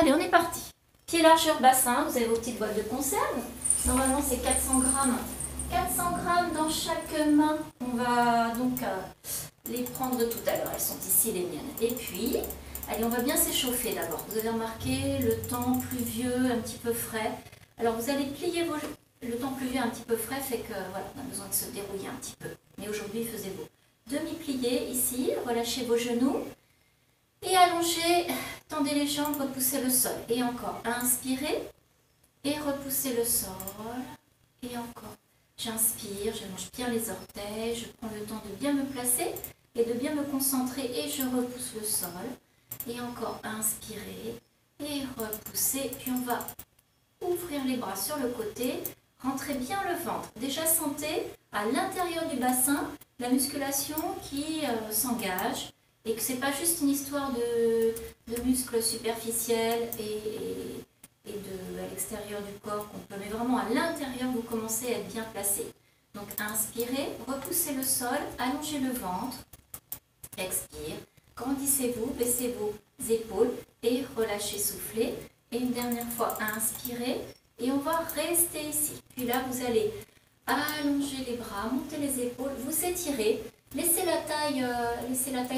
Allez, on est parti. Pied largeur bassin, vous avez vos petites boîtes de conserve. Normalement, c'est 400 grammes. 400 grammes dans chaque main. On va donc les prendre tout à l'heure. Elles sont ici, les miennes. Et puis, allez, on va bien s'échauffer d'abord. Vous avez remarqué le temps pluvieux, un petit peu frais. Alors, vous allez plier vos... Le temps pluvieux un petit peu frais fait que, voilà, on a besoin de se dérouiller un petit peu. Mais aujourd'hui, il faisait beau. Demi-plié ici, relâchez vos genoux. Et allongez, tendez les jambes, repoussez le sol. Et encore, inspirez et repoussez le sol. Et encore, j'inspire, je mange bien les orteils, je prends le temps de bien me placer et de bien me concentrer et je repousse le sol. Et encore, inspirez et repoussez. Puis on va ouvrir les bras sur le côté, rentrez bien le ventre. Déjà sentez à l'intérieur du bassin la musculation qui s'engage. Et que ce n'est pas juste une histoire de muscles superficiels et à l'extérieur du corps qu'on peut, mais vraiment à l'intérieur, vous commencez à être bien placé. Donc inspirez, repoussez le sol, allongez le ventre, expire, grandissez-vous, baissez vos épaules et relâchez, soufflez. Et une dernière fois, inspirez et on va rester ici. Puis là, vous allez allonger les bras, monter les épaules, vous étirez. Laissez la taille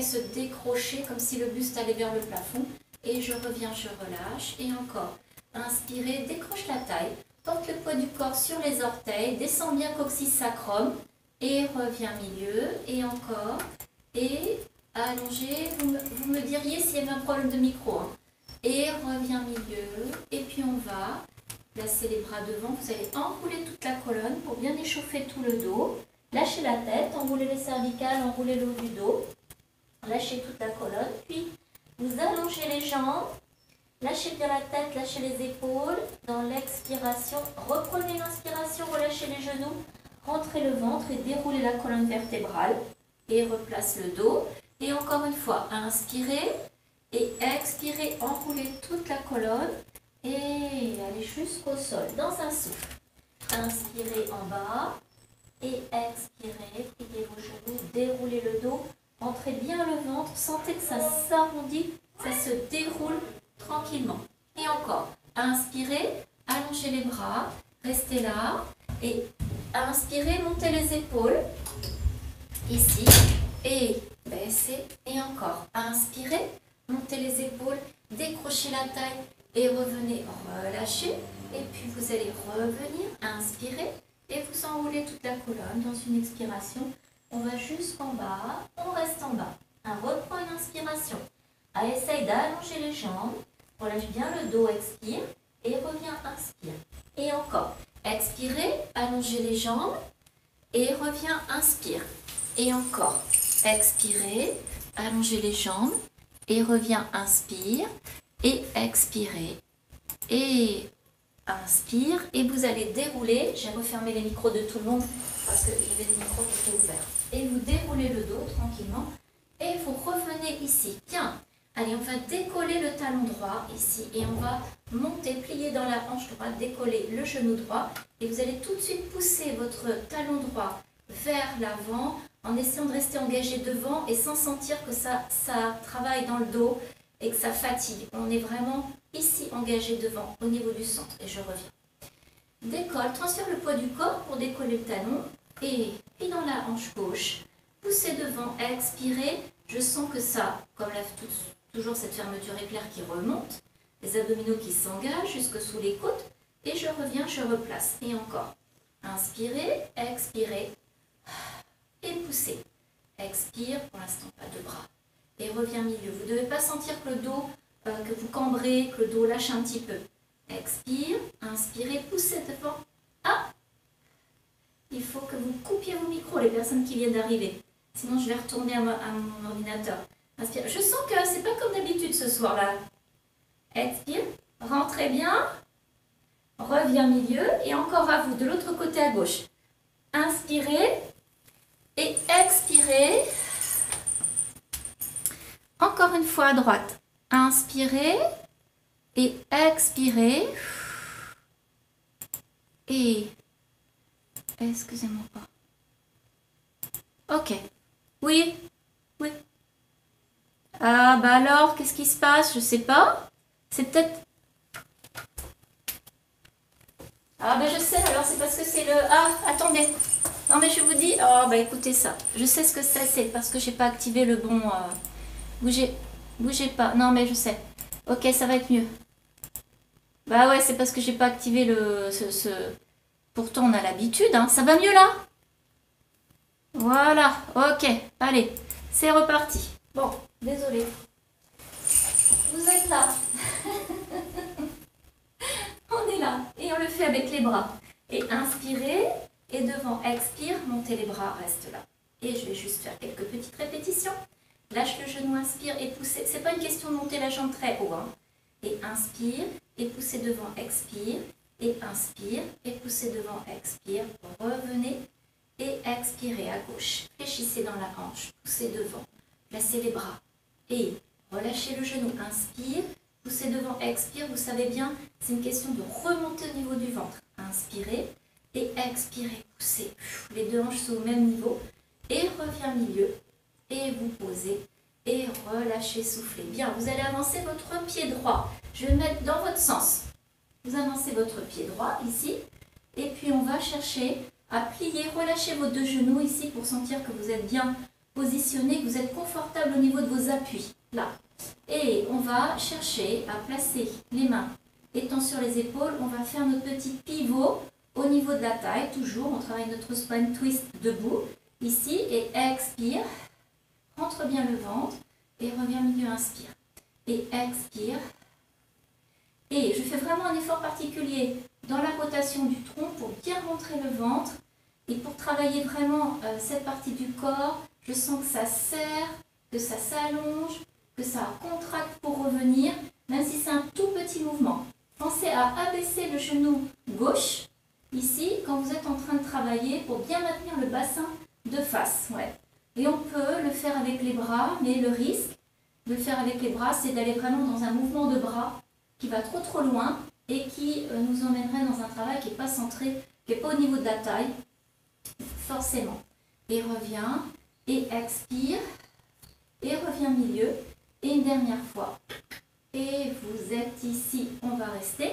se décrocher comme si le buste allait vers le plafond. Et je reviens, je relâche. Et encore. Inspirez, décroche la taille. Porte le poids du corps sur les orteils. Descends bien coccyx sacrum. Et reviens milieu. Et encore. Et allongez. Vous me diriez s'il y avait un problème de micro. Hein. Et reviens milieu. Et puis on va placer les bras devant. Vous allez enrouler toute la colonne pour bien échauffer tout le dos. Lâchez la tête, enroulez les cervicales, enroulez le haut du dos. Lâchez toute la colonne, puis vous allongez les jambes. Lâchez bien la tête, lâchez les épaules. Dans l'expiration, reprenez l'inspiration, relâchez les genoux. Rentrez le ventre et déroulez la colonne vertébrale. Et replace le dos. Et encore une fois, inspirez et expirez, enroulez toute la colonne. Et allez jusqu'au sol, dans un souffle. Inspirez en bas. Et expirez, pliez vos genoux, déroulez le dos, rentrez bien le ventre, sentez que ça s'arrondit, ça se déroule tranquillement. Et encore, inspirez, allongez les bras, restez là, et inspirez, montez les épaules, ici, et baissez, et encore, inspirez, montez les épaules, décrochez la taille, et revenez, relâchez, et puis vous allez revenir, inspirez, et vous enroulez toute la colonne dans une expiration. On va jusqu'en bas, on reste en bas. On reprend une inspiration. Essaye d'allonger les jambes, relâche bien le dos, expire, et reviens, inspire. Et encore, expirez, allongez les jambes, et reviens, inspire. Et encore, expirez, allongez les jambes, et reviens, inspire, et expirez. Et inspire et vous allez dérouler. J'ai refermé les micros de tout le monde parce que j'avais des micros qui étaient ouverts. Et vous déroulez le dos tranquillement et vous revenez ici. Tiens, allez, on va décoller le talon droit ici et on va monter, plier dans la hanche droite, décoller le genou droit et vous allez tout de suite pousser votre talon droit vers l'avant en essayant de rester engagé devant et sans sentir que ça travaille dans le dos et que ça fatigue. On est vraiment ici engagé devant au niveau du centre et je reviens. Décolle, transfère le poids du corps pour décoller le talon et puis dans la hanche gauche, poussez devant, expirez. Je sens que ça, comme toujours cette fermeture éclair qui remonte, les abdominaux qui s'engagent jusque sous les côtes et je reviens, je replace et encore. Inspirez, expirez et poussez. Expire, pour l'instant pas de bras. Et reviens milieu. Vous ne devez pas sentir que le dos, que vous cambrez, que le dos lâche un petit peu. Expire, inspirez, poussez devant. Ah! Il faut que vous coupiez vos micros, les personnes qui viennent d'arriver. Sinon, je vais retourner à mon ordinateur. Inspire. Je sens que c'est pas comme d'habitude ce soir-là. Expire, rentrez bien. Reviens milieu. Et encore à vous, de l'autre côté à gauche. Inspirez et expirez. Encore une fois à droite. Inspirez et expirez. Et excusez-moi pas. Ok. Oui. Oui. Ah bah alors, qu'est-ce qui se passe? Je sais pas. C'est peut-être Ah ben je sais, alors c'est parce que c'est le... Ah, attendez. Non mais je vous dis... Oh bah écoutez ça. Je sais ce que c'est parce que j'ai pas activé le bon... Bougez pas. Non mais je sais. Ok, ça va être mieux. Bah ouais, c'est parce que j'ai pas activé le... Pourtant on a l'habitude, hein. Ça va mieux là? Voilà, ok. Allez, c'est reparti. Bon, désolé. Vous êtes là. On est là. Et on le fait avec les bras. Et inspirez. Et devant, expire, montez les bras, reste là. Et je vais juste faire quelques petites répétitions. Lâche le genou, inspire et poussez. C'est pas une question de monter la jambe très haut. Hein. Et inspire, et poussez devant, expire. Et inspire, et poussez devant, expire. Revenez et expirez à gauche. Fléchissez dans la hanche, poussez devant. Placez les bras. Et relâchez le genou, inspire. Poussez devant, expire. Vous savez bien, c'est une question de remonter au niveau du ventre. Inspirez. Et expirez, poussez. Les deux hanches sont au même niveau. Et reviens milieu. Et vous posez. Et relâchez, soufflez. Bien, vous allez avancer votre pied droit. Je vais le mettre dans votre sens. Vous avancez votre pied droit ici. Et puis on va chercher à plier. Relâchez vos deux genoux ici pour sentir que vous êtes bien positionné, que vous êtes confortable au niveau de vos appuis. Là. Et on va chercher à placer les mains étant sur les épaules. On va faire notre petit pivot. Au niveau de la taille, toujours, on travaille notre spine twist debout, ici, et expire, rentre bien le ventre, et reviens milieu, inspire, et expire, et je fais vraiment un effort particulier dans la rotation du tronc pour bien rentrer le ventre, et pour travailler vraiment cette partie du corps, je sens que ça serre, que ça s'allonge, que ça contracte pour revenir, même si c'est un tout petit mouvement. Pensez à abaisser le genou gauche, ici, quand vous êtes en train de travailler pour bien maintenir le bassin de face. Ouais. Et on peut le faire avec les bras, mais le risque de le faire avec les bras, c'est d'aller vraiment dans un mouvement de bras qui va trop loin et qui nous emmènerait dans un travail qui n'est pas centré, qui n'est pas au niveau de la taille, forcément. Et reviens, et expire, et reviens milieu, et une dernière fois. Et vous êtes ici, on va rester.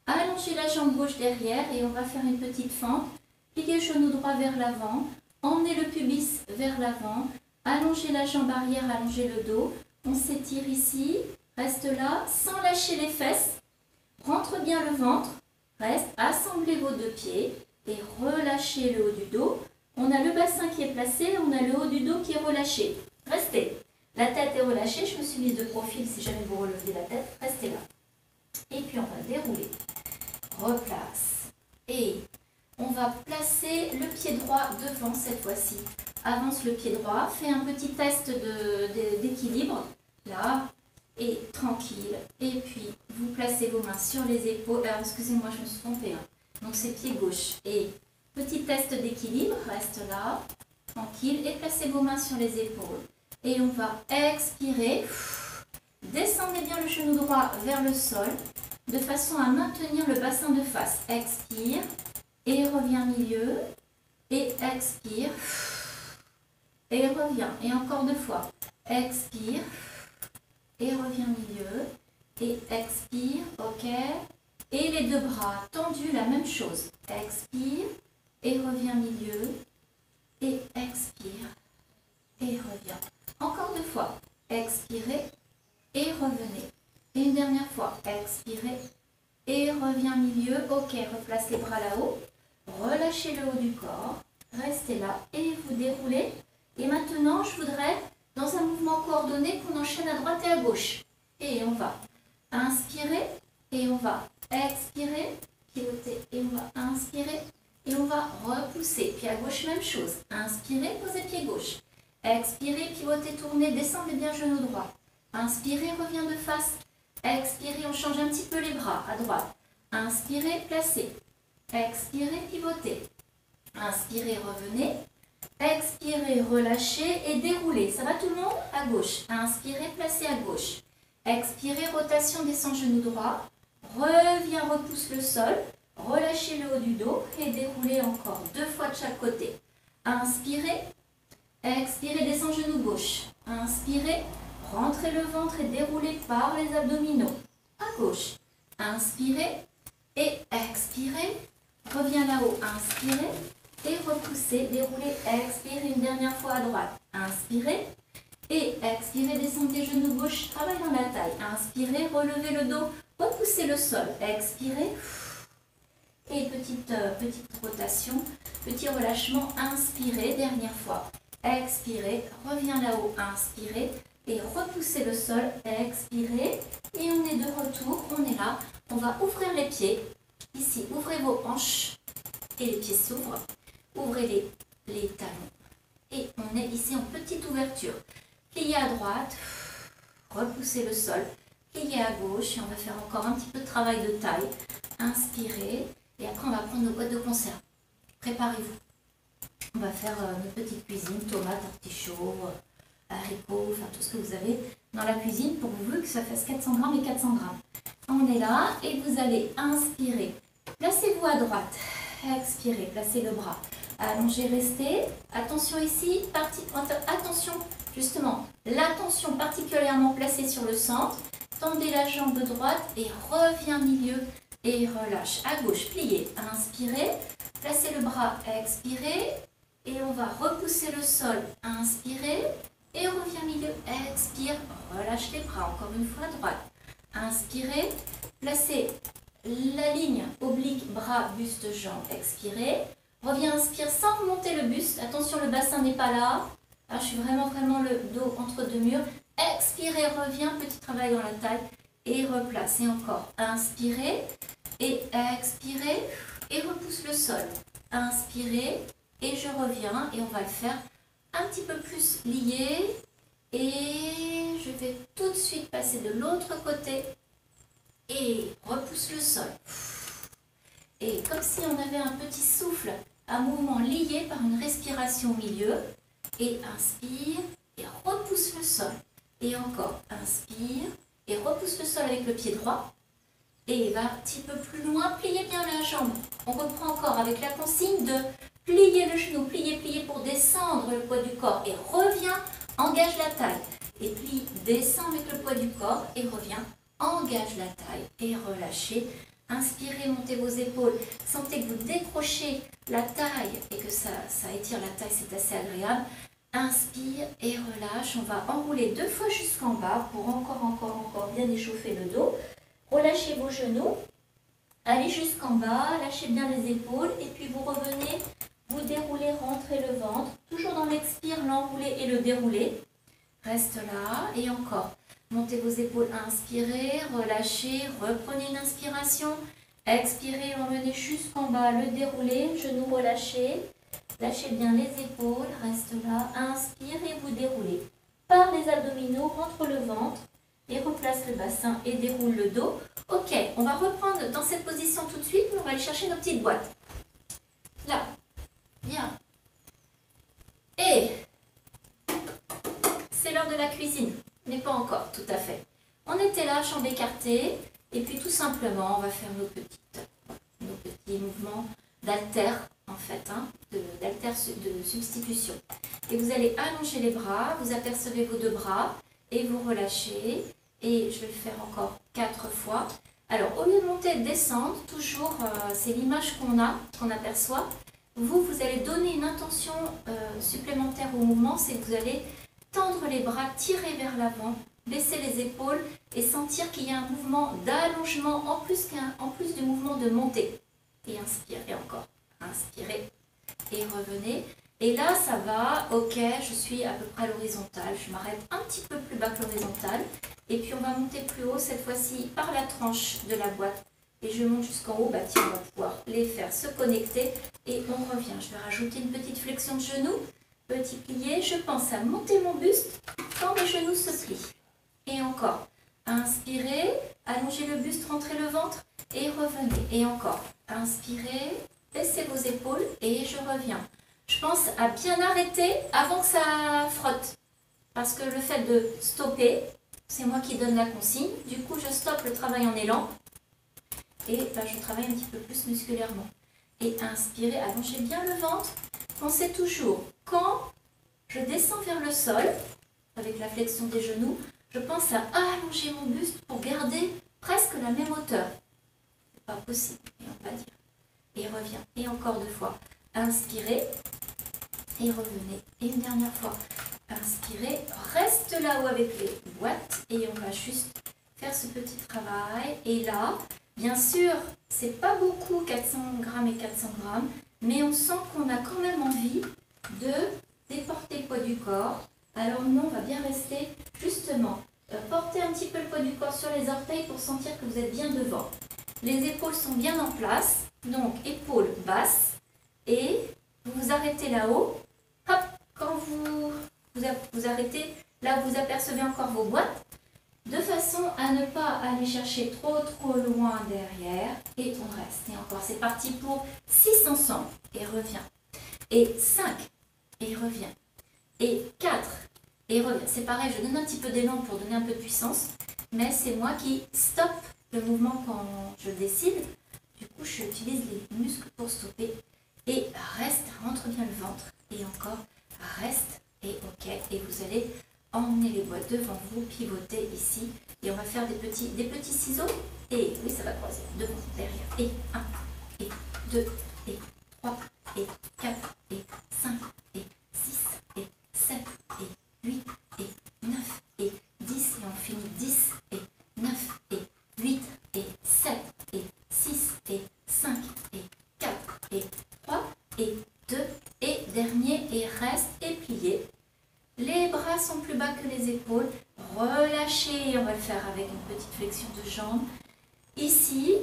Allongez la jambe gauche derrière et on va faire une petite fente. Pliez le genou droit vers l'avant. Emmenez le pubis vers l'avant. Allongez la jambe arrière, allongez le dos. On s'étire ici. Reste là, sans lâcher les fesses. Rentre bien le ventre. Reste, assemblez vos deux pieds et relâchez le haut du dos. On a le bassin qui est placé, on a le haut du dos qui est relâché. Restez. La tête est relâchée. Je me suis mise de profil si jamais vous relevez la tête. Restez là. Et puis on va dérouler. Replace. Et on va placer le pied droit devant cette fois-ci. Avance le pied droit. Fais un petit test d'équilibre. Là. Et tranquille. Et puis vous placez vos mains sur les épaules. Alors excusez-moi, je me suis trompée. Hein. Donc c'est pied gauche. Et petit test d'équilibre. Reste là. Tranquille. Et placez vos mains sur les épaules. Et on va expirer. Descendez bien le genou droit vers le sol. De façon à maintenir le bassin de face. Expire et reviens milieu. Et expire. Et reviens. Et encore deux fois. Expire et reviens milieu. Et expire. Ok. Et les deux bras tendus, la même chose. Expire et reviens milieu. Et expire et reviens. Encore deux fois. Expirez et revenez. Et une dernière fois, expirez et reviens milieu. Ok, replace les bras là-haut. Relâchez le haut du corps. Restez là et vous déroulez. Et maintenant, je voudrais, dans un mouvement coordonné, qu'on enchaîne à droite et à gauche. Et on va inspirer et on va expirer, pivoter et on va inspirer et on va repousser. Puis à gauche, même chose. Inspirez, posez pied gauche. Expirez, pivotez, tournez, descendez bien genou droit. Inspirez, reviens de face. Expirez, on change un petit peu les bras à droite. Inspirez, placez. Expirez, pivotez. Inspirez, revenez. Expirez, relâchez et déroulez. Ça va tout le monde? À gauche. Inspirez, placez à gauche. Expirez, rotation, descend genou droit. Reviens, repousse le sol. Relâchez le haut du dos et déroulez encore deux fois de chaque côté. Inspirez. Expirez, descend genou gauche. Inspirez. Rentrez le ventre et déroulez par les abdominaux. À gauche. Inspirez et expirez. reviens là-haut, inspirez et repoussez, déroulez, expirez une dernière fois à droite, inspirez et expirez, descendez les genoux gauche, travail dans la taille, inspirez, relevez le dos, repoussez le sol, expirez et petite rotation, petit relâchement, inspirez, dernière fois, expirez, reviens là-haut, inspirez et repoussez le sol, expirez et on est de retour, on est là, on va ouvrir les pieds, ici ouvrez vos hanches et les pieds s'ouvrent, ouvrez les talons et on est ici en petite ouverture, pliez à droite, repoussez le sol, pliez à gauche et on va faire encore un petit peu de travail de taille, inspirez et après on va prendre nos boîtes de conserve, préparez-vous, on va faire notre petite cuisine, tomates, artichauts, haricots, enfin tout ce que vous avez dans la cuisine pour vous que ça fasse 400 grammes et 400 grammes. On est là et vous allez inspirer. Placez-vous à droite. Expirez. Placez le bras. Allongez, restez. Attention ici. Attention, justement. L'attention particulièrement placée sur le centre. Tendez la jambe droite et reviens milieu et relâche. À gauche, pliez. Inspirez. Placez le bras. Expirez. Et on va repousser le sol. Inspirez. Et reviens milieu, expire, relâche les bras, encore une fois à droite. Inspirez, placez la ligne oblique, bras, buste, jambes, expirez. Reviens, inspire sans remonter le buste, attention le bassin n'est pas là. Je suis vraiment le dos entre deux murs. Expirez, reviens, petit travail dans la taille et replace. Et encore, inspirez et expirez et repousse le sol. Inspirez et je reviens et on va le faire un petit peu plus lié et je vais tout de suite passer de l'autre côté et repousse le sol. Et comme si on avait un petit souffle, un mouvement lié par une respiration au milieu et inspire et repousse le sol. Et encore, inspire et repousse le sol avec le pied droit et va un petit peu plus loin, pliez bien la jambe. On reprend encore avec la consigne de pliez le genou, pliez, pliez pour descendre le poids du corps et reviens, engage la taille. Et plie, descends avec le poids du corps et reviens, engage la taille et relâchez. Inspirez, montez vos épaules, sentez que vous décrochez la taille et que ça étire la taille, c'est assez agréable. Inspire et relâche, on va enrouler 2 fois jusqu'en bas pour encore bien échauffer le dos. Relâchez vos genoux, allez jusqu'en bas, lâchez bien les épaules et puis vous revenez. Vous déroulez, rentrez le ventre, toujours dans l'expire, l'enrouler et le dérouler. Reste là et encore. Montez vos épaules, inspirez, relâchez, reprenez une inspiration. Expirez, emmenez jusqu'en bas, le déroulez, genoux relâchés. Lâchez bien les épaules, reste là, inspirez, vous déroulez. Par les abdominaux, rentre le ventre et replace le bassin et déroule le dos. Ok, on va reprendre dans cette position tout de suite, mais on va aller chercher nos petites boîtes. Là. Bien. Et c'est l'heure de la cuisine, mais pas encore, tout à fait. On était là, jambes écartées, et puis tout simplement, on va faire nos petits mouvements d'haltère, en fait, d'haltère de substitution. Et vous allez allonger les bras, vous apercevez vos 2 bras, et vous relâchez. Et je vais le faire encore 4 fois. Alors, au lieu de monter et de descendre, toujours, c'est l'image qu'on aperçoit. Vous allez donner une intention supplémentaire au mouvement, c'est que vous allez tendre les bras, tirer vers l'avant, baisser les épaules et sentir qu'il y a un mouvement d'allongement en plus du mouvement de montée. Et inspirez encore, inspirez et revenez. Et là, ça va, ok, je suis à peu près à l'horizontale, je m'arrête un petit peu plus bas que l'horizontale. Et puis on va monter plus haut, cette fois-ci par la tranche de la boîte. Et je monte jusqu'en haut, tiens, on va pouvoir les faire se connecter. Et on revient, je vais rajouter une petite flexion de genou, petit plié. Je pense à monter mon buste quand mes genoux se plient. Et encore, inspirez, allongez le buste, rentrez le ventre et revenez. Et encore, inspirez, baissez vos épaules et je reviens. Je pense à bien arrêter avant que ça frotte. Parce que le fait de stopper, c'est moi qui donne la consigne. Du coup, je stoppe le travail en élan. Et je travaille un petit peu plus musculairement. Et inspirez, allongez bien le ventre. Pensez toujours, quand je descends vers le sol, avec la flexion des genoux, je pense à allonger mon buste pour garder presque la même hauteur. C'est pas possible, et on va dire. et reviens. Et encore 2 fois. Inspirez et revenez. Et une dernière fois. Inspirez, reste là-haut avec les boîtes et on va juste faire ce petit travail. Et là, bien sûr, c'est pas beaucoup 400 grammes et 400 grammes, mais on sent qu'on a quand même envie de déporter le poids du corps. Alors nous, on va bien rester justement, porter un petit peu le poids du corps sur les orteils pour sentir que vous êtes bien devant. Les épaules sont bien en place, donc épaules basses et vous vous arrêtez là-haut. Hop, quand vous arrêtez, là vous apercevez encore vos boîtes, de façon à ne pas aller chercher trop loin derrière. Et on reste. Et encore, c'est parti pour 6 ensemble. Et reviens. Et 5. Et reviens. Et 4. Et reviens. C'est pareil, je donne un petit peu d'élan pour donner un peu de puissance. Mais c'est moi qui stoppe le mouvement quand je décide. Du coup, j'utilise les muscles pour stopper. Et reste, rentre bien le ventre. Et encore, reste. Et ok. Et vous allez emmenez les boîtes devant vous, pivotez ici. Et on va faire des petits ciseaux. Et oui, ça va croiser. Devant, derrière. Et 1, et 2, et 3, et 4, et 5, et 6, et 7, et 8, et 9, et 10. Et on finit 10, et 9, et 8, et 7, et 6, et 5, et 4, et 3, et 2, et dernier, et reste, et plié. Les bras sont plus bas que les épaules. Relâchez, on va le faire avec une petite flexion de jambes. Ici,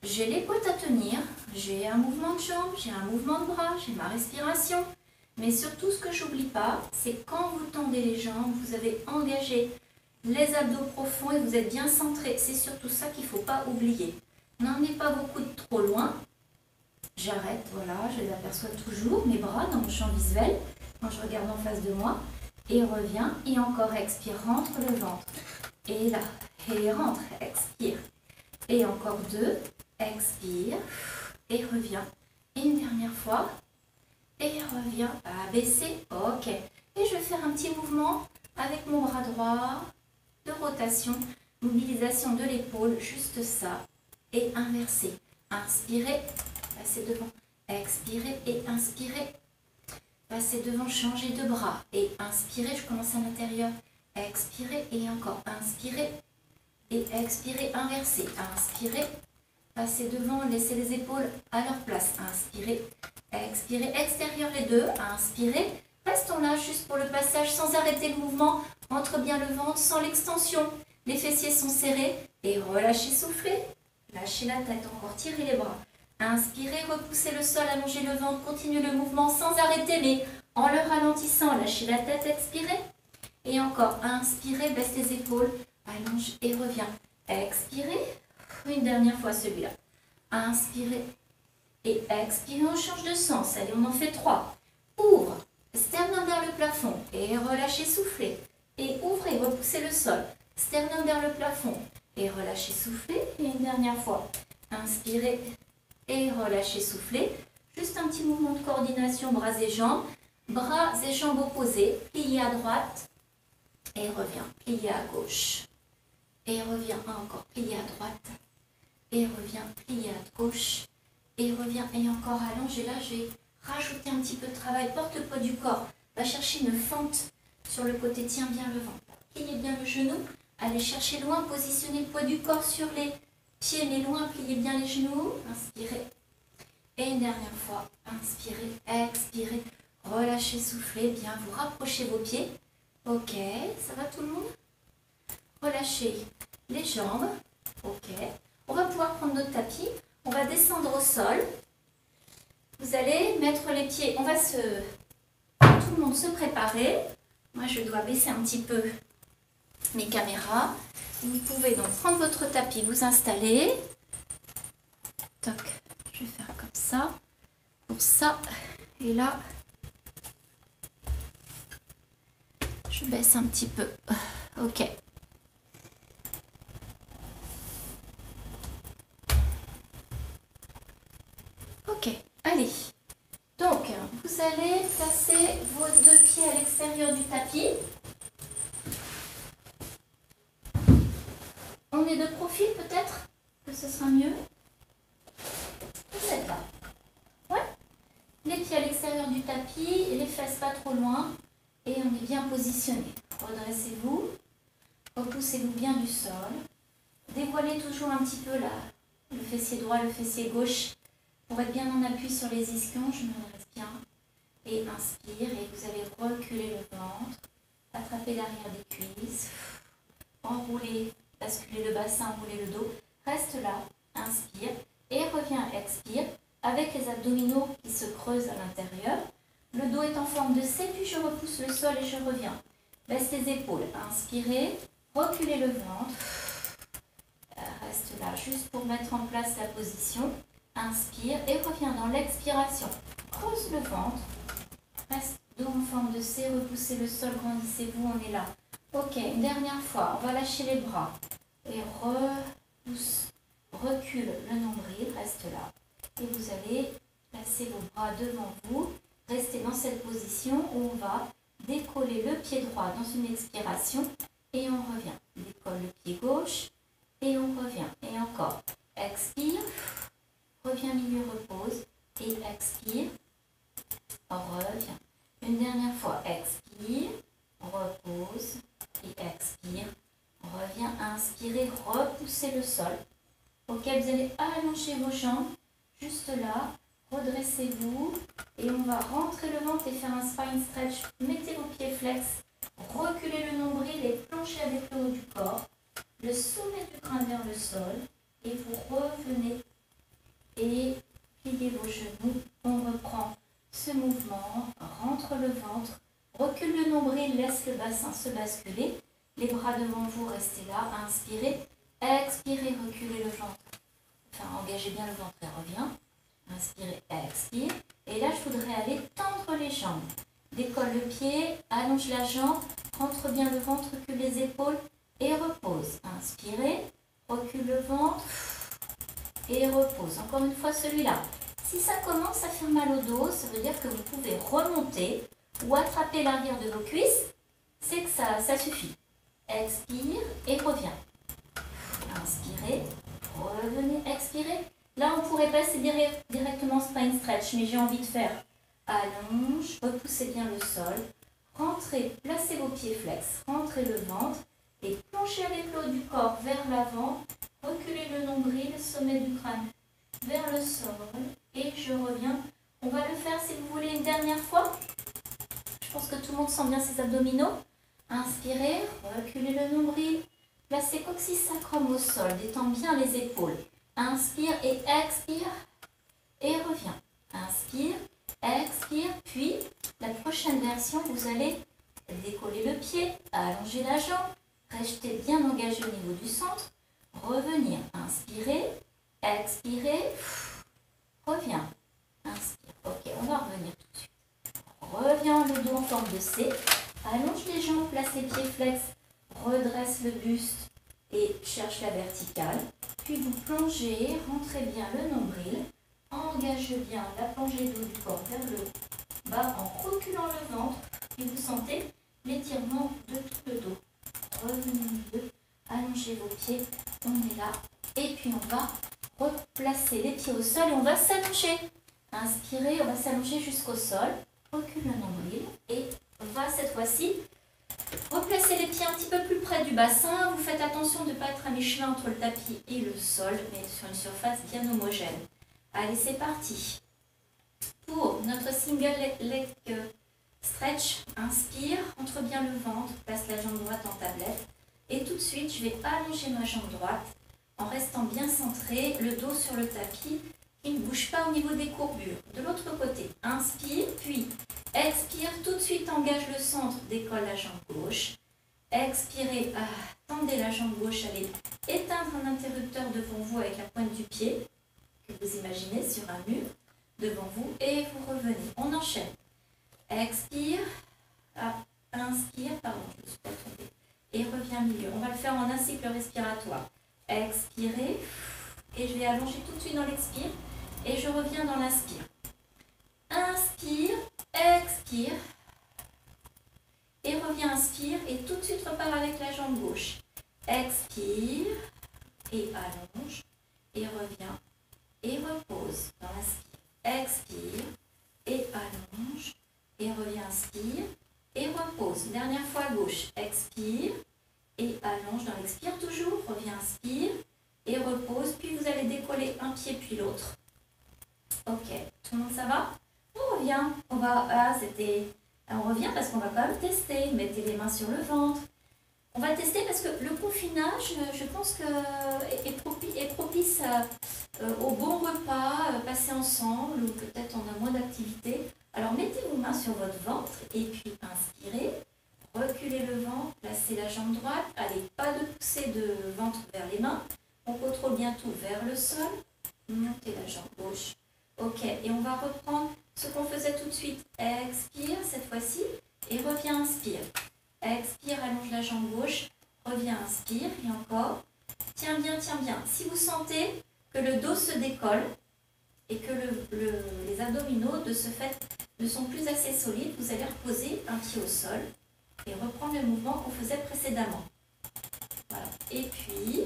j'ai les boîtes à tenir. J'ai un mouvement de jambes, j'ai un mouvement de bras, j'ai ma respiration. Mais surtout, ce que j'oublie pas, c'est quand vous tendez les jambes, vous avez engagé les abdos profonds et vous êtes bien centré. C'est surtout ça qu'il ne faut pas oublier. N'emmenez pas beaucoup de trop loin. J'arrête, voilà, je les aperçois toujours, mes bras dans mon champ visuel, quand je regarde en face de moi. Et reviens, et encore expire, rentre le ventre. Et là, et rentre, expire. Et encore 2, expire, et reviens. Et une dernière fois, et reviens, abaisser, ok. Et je vais faire un petit mouvement avec mon bras droit, de rotation, mobilisation de l'épaule, juste ça. Et inverser. Inspirez, passez devant, expirez et inspirez. Passez devant, changez de bras. Et inspirez, je commence à l'intérieur. Expirez et encore. Inspirez et expirez, inversez. Inspirez, passez devant, laissez les épaules à leur place. Inspirez, expirez, extérieur les deux. Inspirez, restons là juste pour le passage sans arrêter le mouvement. Entre bien le ventre, sans l'extension. Les fessiers sont serrés. Et relâchez, soufflez. Lâchez la tête, encore tirez les bras. Inspirez, repoussez le sol, allongez le ventre, continuez le mouvement sans arrêter, mais en le ralentissant. Lâchez la tête, expirez. Et encore, inspirez, baisse les épaules, allonge et reviens. Expirez, une dernière fois celui-là. Inspirez et expirez, on change de sens. Allez, on en fait 3. Ouvre, sternum vers le plafond et relâchez, soufflez. Et ouvrez, repoussez le sol, sternum vers le plafond et relâchez, soufflez. Et une dernière fois, inspirez. Et relâchez, soufflez. Juste un petit mouvement de coordination, bras et jambes. Bras et jambes opposés. Pliez à droite. Et reviens. Pliez à gauche. Et reviens encore. Pliez à droite. Et reviens. Pliez à gauche. Et reviens. Et encore allongez. Là, je vais rajouter un petit peu de travail. Porte le poids du corps. Va chercher une fente sur le côté. Tiens bien le ventre. Pliez bien le genou. Allez chercher loin. Positionnez le poids du corps sur les pieds, mais loin, pliez bien les genoux, inspirez. Et une dernière fois, inspirez, expirez, relâchez, soufflez, bien, vous rapprochez vos pieds. Ok, ça va tout le monde? Relâchez les jambes, ok. On va pouvoir prendre notre tapis, on va descendre au sol. Vous allez mettre les pieds, on va tout le monde se préparer. Moi, je dois baisser un petit peu mes caméras. Vous pouvez donc prendre votre tapis, vous installer. Toc, je vais faire comme ça. Pour ça. Et là, je baisse un petit peu. Ok. Ok, allez. Donc, vous allez placer vos 2 pieds à l'extérieur du tapis. On est de profil peut-être, que ce sera mieux. Vous êtes là. l'extérieur du tapis, les fesses pas trop loin et on est bien positionné. Redressez-vous, repoussez-vous bien du sol. Dévoilez toujours un petit peu le fessier droit, le fessier gauche pour être bien en appui sur les ischions. Je me redresse bien et inspire et vous allez reculer le ventre, attraper l'arrière des cuisses, enrouler, basculer le bassin, enrouler le dos. Reste là, inspire et reviens, expire avec les abdominaux qui se creusent à l'intérieur. Le dos est en forme de C, puis je repousse le sol et je reviens. Baisse les épaules, inspirez, reculez le ventre. Reste là juste pour mettre en place la position. Inspire et reviens dans l'expiration. Creuse le ventre. Reste dos en forme de C, repoussez le sol, grandissez-vous, on est là. Ok, une dernière fois, on va lâcher les bras. Et repousse, recule le nombril, reste là. Et vous allez placer vos bras devant vous. Restez dans cette position où on va décoller le pied droit dans une expiration et on revient. Décolle le pied gauche et on revient. Et encore. Expire, reviens milieu, repose et expire, reviens. Une dernière fois, expire, repose et expire, reviens, inspirez, repoussez le sol. Ok, vous allez allonger vos jambes juste là. Redressez-vous et on va rentrer le ventre et faire un spine stretch. Mettez vos pieds flex, reculez le nombril et planchez avec le haut du corps, le sommet du crâne vers le sol et vous revenez et pliez vos genoux. On reprend ce mouvement, rentre le ventre, recule le nombril, laisse le bassin se basculer, les bras devant vous, restez là, inspirez, expirez, reculez le ventre, enfin engagez bien le ventre et revient. Inspirez, expire. Et là, je voudrais aller tendre les jambes. Décolle le pied, allonge la jambe, rentre bien le ventre, recule les épaules et repose. Inspirez, recule le ventre et repose. Encore une fois, celui-là. Si ça commence à faire mal au dos, ça veut dire que vous pouvez remonter ou attraper l'arrière de vos cuisses. C'est que ça suffit. Expire et reviens. Inspirez, revenez, expirez. Là, on pourrait passer directement spine stretch, mais j'ai envie de faire allonge, repoussez bien le sol, rentrez, placez vos pieds flex, rentrez le ventre et planchez avec le haut du corps vers l'avant, reculez le nombril, sommet du crâne vers le sol et je reviens. On va le faire si vous voulez une dernière fois. Je pense que tout le monde sent bien ses abdominaux. Inspirez, reculez le nombril, placez coccyx sacrum au sol, détends bien les épaules. Inspire et expire et reviens. Inspire, expire, puis la prochaine version, vous allez décoller le pied, allonger la jambe, rester bien engagé au niveau du centre, revenir. Inspirez, expirez, reviens. Inspire. Ok, on va revenir tout de suite. Reviens le dos en forme de C, allonge les jambes, place les pieds flex, redresse le buste et cherche la verticale. Puis vous plongez, rentrez bien le nombril, engagez bien la plongée d'eau du corps vers le bas en reculant le ventre. Et vous sentez l'étirement de tout le dos. Revenez au milieu, allongez vos pieds, on est là. Et puis on va replacer les pieds au sol et on va s'allonger. Inspirez, on va s'allonger jusqu'au sol. Recule le nombril et on va cette fois-ci replacez les pieds un petit peu plus près du bassin. Vous faites attention de ne pas être à mi-chemin entre le tapis et le sol, mais sur une surface bien homogène. Allez, c'est parti. Pour notre single leg stretch, inspire, entre bien le ventre, place la jambe droite en tablette. Et tout de suite, je vais allonger ma jambe droite en restant bien centré, le dos sur le tapis. Il ne bouge pas au niveau des courbures. De l'autre côté, inspire, puis expire, tout de suite engage le centre, décolle la jambe gauche. Expirez, tendez la jambe gauche, allez éteindre un interrupteur devant vous avec la pointe du pied, que vous imaginez sur un mur, devant vous, et vous revenez. On enchaîne. Expire, inspire, pardon, je ne me suis pas trompée, et reviens milieu. On va le faire en un cycle respiratoire. Expirez, et je vais allonger tout de suite dans l'expire. Et je reviens dans l'inspire. Inspire, expire. Et reviens, inspire. Et tout de suite repars avec la jambe gauche. Expire. Et allonge. Et reviens. Et repose dans l'inspire. Expire. Et allonge. et reviens, inspire, et repose. Dernière fois à gauche, expire, et allonge dans l'expire toujours, reviens, inspire, et repose, puis vous allez décoller un pied puis l'autre. Ok, tout le monde ça va? On revient, on revient parce qu'on va quand même tester, mettez les mains sur le ventre. On va tester parce que le confinage, je pense que est propice au bon repas, passer ensemble, ou peut-être on a moins d'activité. Alors mettez vos mains sur votre ventre et puis inspirez, reculez le ventre, placez la jambe droite, allez, pas de poussée de ventre vers les mains, on contrôle bien tout vers le sol, montez la jambe gauche. Ok, et on va reprendre ce qu'on faisait tout de suite. Expire cette fois-ci et reviens, inspire. Expire, allonge la jambe gauche, reviens, inspire et encore. Tiens bien, tiens bien. Si vous sentez que le dos se décolle et que les abdominaux de ce fait ne sont plus assez solides, vous allez reposer un pied au sol et reprendre le mouvement qu'on faisait précédemment. Voilà. Et puis,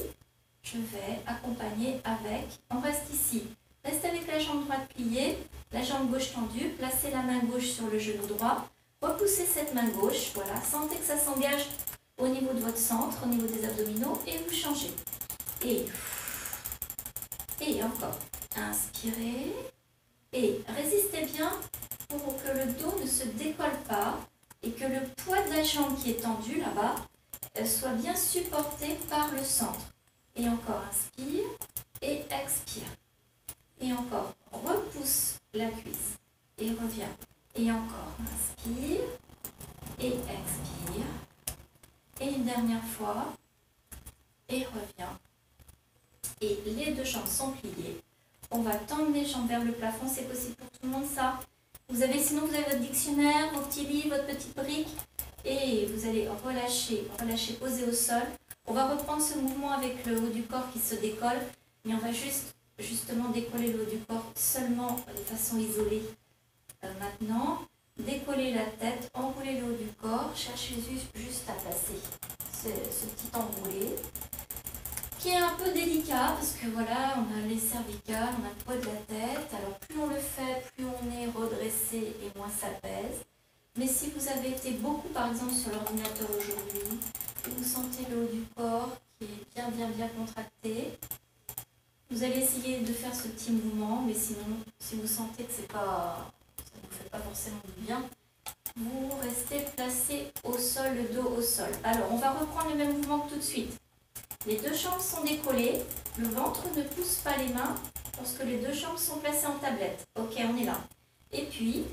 je vais accompagner avec, on reste ici. Restez avec la jambe droite pliée, la jambe gauche tendue, placez la main gauche sur le genou droit, repoussez cette main gauche, voilà, sentez que ça s'engage au niveau de votre centre, au niveau des abdominaux, et vous changez. Et encore, inspirez, et résistez bien pour que le dos ne se décolle pas, et que le poids de la jambe qui est tendu là-bas soit bien supporté par le centre. Et encore, inspire, et expire. Et encore, repousse la cuisse et reviens. Et encore, inspire et expire. Et une dernière fois, et reviens. Et les deux jambes sont pliées. On va tendre les jambes vers le plafond, c'est possible pour tout le monde ça. Sinon vous avez votre dictionnaire, vos petits livres, votre petite brique. Et vous allez relâcher, poser au sol. On va reprendre ce mouvement avec le haut du corps qui se décolle, mais on va justement décoller le haut du corps seulement de façon isolée. Maintenant, décollez la tête, enroulez le haut du corps, cherchez juste à placer ce petit enroulé qui est un peu délicat parce que voilà, on a les cervicales, on a le poids de la tête. Alors plus on le fait, plus on est redressé et moins ça pèse. Mais si vous avez été beaucoup par exemple sur l'ordinateur aujourd'hui, et vous sentez le haut du corps qui est bien contracté, vous allez essayer de faire ce petit mouvement, mais sinon, si vous sentez que ça ne vous fait pas forcément du bien, vous restez placé au sol, le dos au sol. Alors, on va reprendre le même mouvement que tout de suite. Les deux jambes sont décollées, le ventre ne pousse pas les mains lorsque les deux jambes sont placées en tablette. Ok, on est là. Et puis,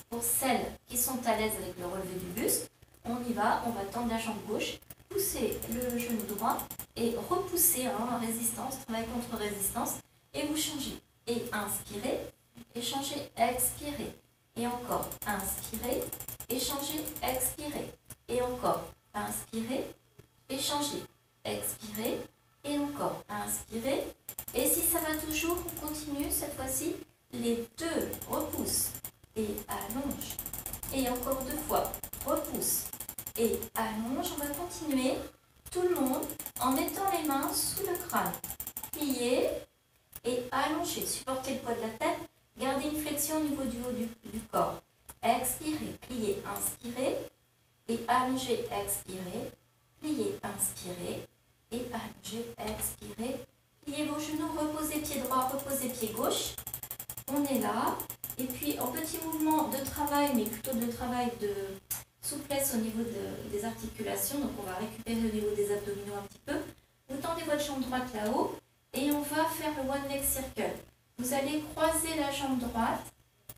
pour celles qui sont à l'aise avec le relevé du buste, on y va, on va tendre la jambe gauche, pousser le genou droit et repousser, résistance, travail contre résistance, et vous changez. Et inspirez, et changez, expirez. Et encore, inspirez, et changez, expirez. Et encore, inspirez, et changez, expirez. Et encore, inspirez. Et si ça va toujours, on continue cette fois-ci. Les deux repoussent et allonge. Et encore deux fois, repousse et allonge. On va continuer, tout le monde, en mettant les mains sous le crâne. Pliez et allongez. Supportez le poids de la tête. Gardez une flexion au niveau du haut du corps. Expirez, pliez, inspirez et allongez, expirez. Pliez, inspirez et allongez, expirez. Pliez vos genoux, reposez pied droit, reposez pied gauche. On est là. Et puis en petit mouvement de travail, mais plutôt de travail de souplesse au niveau des articulations. Donc on va récupérer au niveau des abdominaux un petit peu. Vous tendez votre jambe droite là-haut et on va faire le one leg circle. Vous allez croiser la jambe droite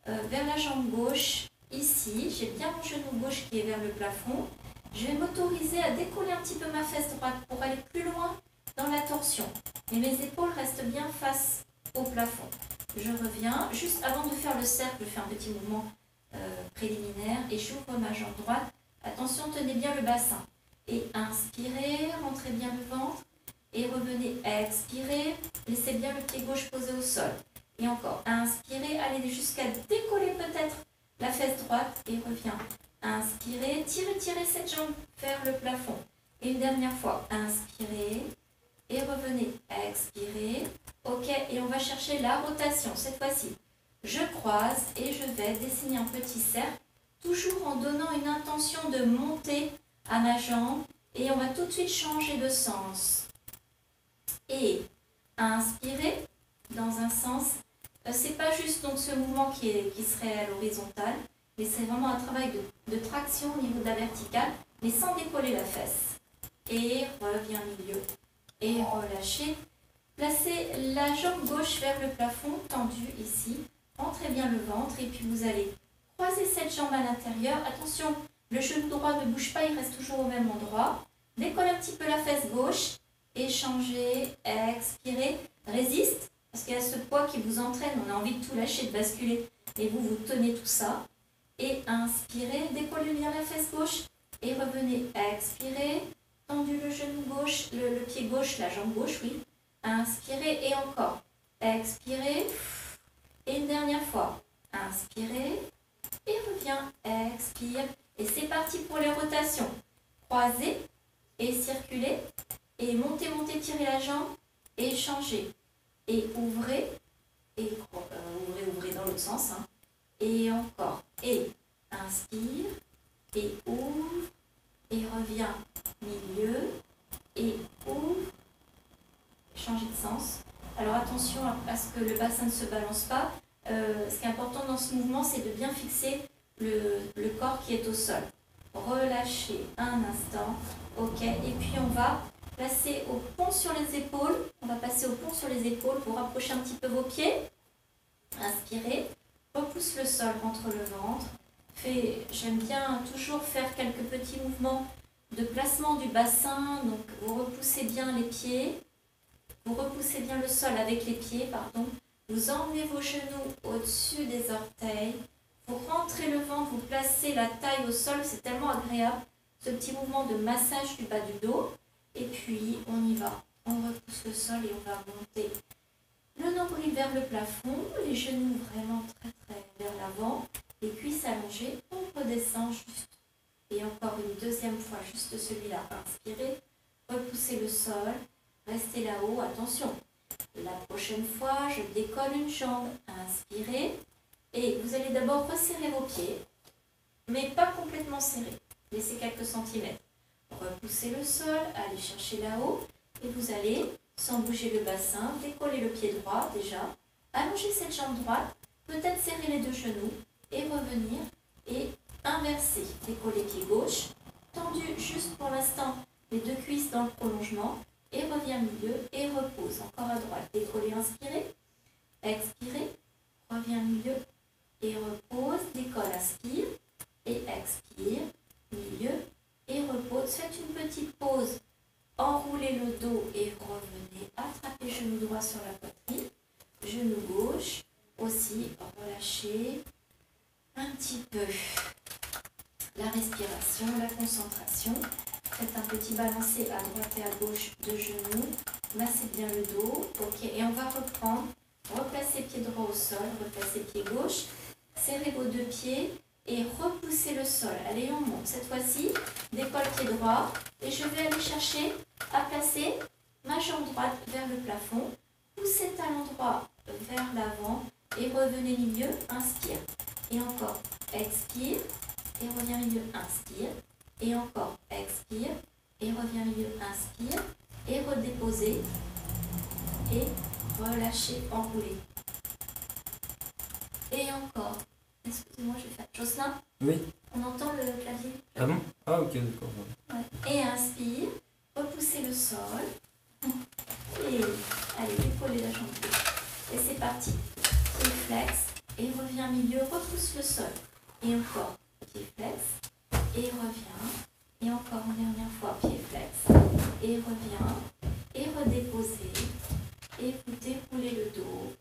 vers la jambe gauche. Ici, j'ai bien mon genou gauche qui est vers le plafond. Je vais m'autoriser à décoller un petit peu ma fesse droite pour aller plus loin dans la torsion. Et mes épaules restent bien face au plafond. Je reviens, juste avant de faire le cercle, je fais un petit mouvement préliminaire et j'ouvre ma jambe droite. Attention, tenez bien le bassin. Et inspirez, rentrez bien le ventre. Et revenez, expirez, laissez bien le pied gauche posé au sol. Et encore, inspirez, allez jusqu'à décoller peut-être la fesse droite et reviens. Inspirez, tirez cette jambe vers le plafond. Et une dernière fois, inspirez et revenez, expirez. Ok, et on va chercher la rotation cette fois-ci. je croise et je vais dessiner un petit cercle, toujours en donnant une intention de monter à ma jambe et on va tout de suite changer de sens. Et inspirer dans un sens, c'est pas juste donc ce mouvement qui serait à l'horizontale, mais c'est vraiment un travail de traction au niveau de la verticale, mais sans décoller la fesse. Et revient milieu. Et relâchez. Placez la jambe gauche vers le plafond, tendue ici. Rentrez bien le ventre et puis vous allez croiser cette jambe à l'intérieur. Attention, le genou droit ne bouge pas, il reste toujours au même endroit. Décollez un petit peu la fesse gauche. Échangez, expirez, résiste, parce qu'il y a ce poids qui vous entraîne. On a envie de tout lâcher, de basculer. Et vous tenez tout ça. Et inspirez, décollez bien la fesse gauche. Et revenez, expirez. Tendu le genou gauche, le pied gauche, la jambe gauche, oui. Inspirez et encore. Expirez. Et une dernière fois. Inspirez. Et reviens. Expire. Et c'est parti pour les rotations. Croisez et circulez. Et montez, montez, tirez la jambe. Et changez. Et ouvrez. Et ouvrez dans l'autre sens. Hein. Et encore. Et inspire. Et ouvre. Et reviens. Milieu. Et ouvre. Changer de sens. Alors attention à ce que le bassin ne se balance pas. Ce qui est important dans ce mouvement, c'est de bien fixer le corps qui est au sol. Relâchez un instant. Ok. Et puis on va passer au pont sur les épaules. On va passer au pont sur les épaules pour rapprocher un petit peu vos pieds. Inspirez. Repousse le sol, rentre le ventre. J'aime bien toujours faire quelques petits mouvements de placement du bassin. Donc vous repoussez bien les pieds. Vous repoussez bien le sol avec les pieds, pardon. Vous emmenez vos genoux au-dessus des orteils. Vous rentrez le ventre, vous placez la taille au sol. C'est tellement agréable, ce petit mouvement de massage du bas du dos. Et puis, on y va. On repousse le sol et on va monter le nombril vers le plafond. Les genoux vraiment très très vers l'avant. Les cuisses allongées. On redescend juste. Et encore une deuxième fois, juste celui-là. Inspirez. Repoussez le sol. Restez là-haut, attention. La prochaine fois, je décolle une jambe. Inspirez. Et vous allez d'abord resserrer vos pieds, mais pas complètement serrés. Laissez quelques centimètres. Repoussez le sol, allez chercher là-haut. Et vous allez, sans bouger le bassin, décoller le pied droit déjà. Allongez cette jambe droite. Peut-être serrer les deux genoux. Et revenir. Et inverser. Décoller pied gauche. Tendu juste pour l'instant les deux cuisses dans le prolongement. Et reviens milieu et repose. Encore à droite. Décoller, inspirez. Expirez. Reviens milieu et repose. Décolle, aspire. Et expire. Milieu et repose. Faites une petite pause. Enroulez le dos et revenez. Attrapez genou droit sur la poitrine. Genou gauche. Aussi, relâchez un petit peu la respiration, la concentration. Faites un petit balancé à droite et à gauche de genoux. Massez bien le dos. Ok. Et on va reprendre. Replacez pied droit au sol. Replacez pied gauche. Serrez vos deux pieds et repoussez le sol. Allez, on monte. Cette fois-ci, décolle pied droit. Et je vais aller chercher à placer ma jambe droite vers le plafond. Poussez talon droit vers l'avant. Et revenez milieu. Inspire. Et encore. Expire. Et reviens milieu. Inspire. Et encore, expire, et reviens milieu, inspire, et redéposer, et relâcher, enrouler. Et encore, excusez-moi, je vais faire Jocelyn. Oui. On entend le clavier. Ah bon? Ah ok, d'accord. Ouais. Et inspire, repoussez le sol, et allez, décollez la jambe gauche. Et c'est parti. Pied flex, et reviens milieu, repousse le sol. Et encore, pied flex. Et reviens, et encore une dernière fois, pied flex, et reviens, et redéposer, et vous déroulez le dos,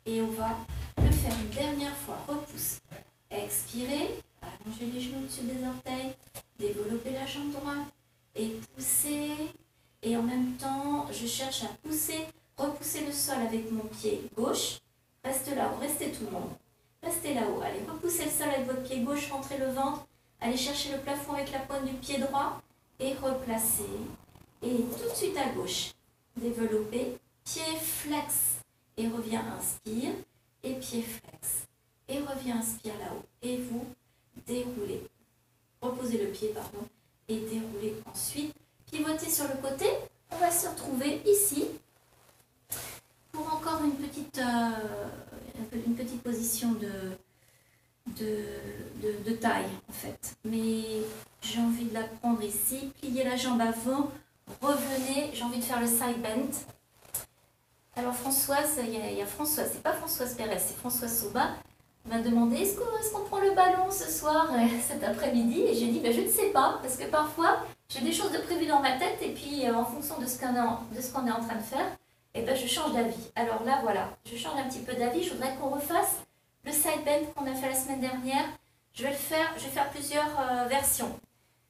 et on va le faire une dernière fois, repousse, expirez, allongez les genoux au-dessus des orteils, développez la jambe droite, et poussez, et en même temps, je cherche à pousser, repousser le sol avec mon pied gauche, reste là-haut, restez tout le monde, restez là-haut, allez, repoussez le sol avec votre pied gauche, rentrez le ventre, allez chercher le plafond avec la pointe du pied droit et replacez. Et tout de suite à gauche. Développez. Pied flex. Et reviens, inspire. et pied flex. Et reviens, inspire là-haut. Et vous déroulez. Reposez le pied, pardon. Et déroulez ensuite. Pivotez sur le côté. On va se retrouver ici pour encore une petite position de taille en fait. Mais j'ai envie de la prendre ici. Pliez la jambe avant. Revenez. J'ai envie de faire le side bend. Alors Françoise, il y a Françoise, c'est pas Françoise Pérez, c'est Françoise Soba, m'a demandé est-ce qu'on prend le ballon ce soir, cet après-midi, et j'ai dit je ne sais pas, parce que parfois j'ai des choses de prévues dans ma tête, et puis en fonction de ce qu'on est en train de faire, et ben, je change d'avis. Alors là voilà, je change un petit peu d'avis, je voudrais qu'on refasse le side bend qu'on a fait la semaine dernière. Je vais faire plusieurs versions.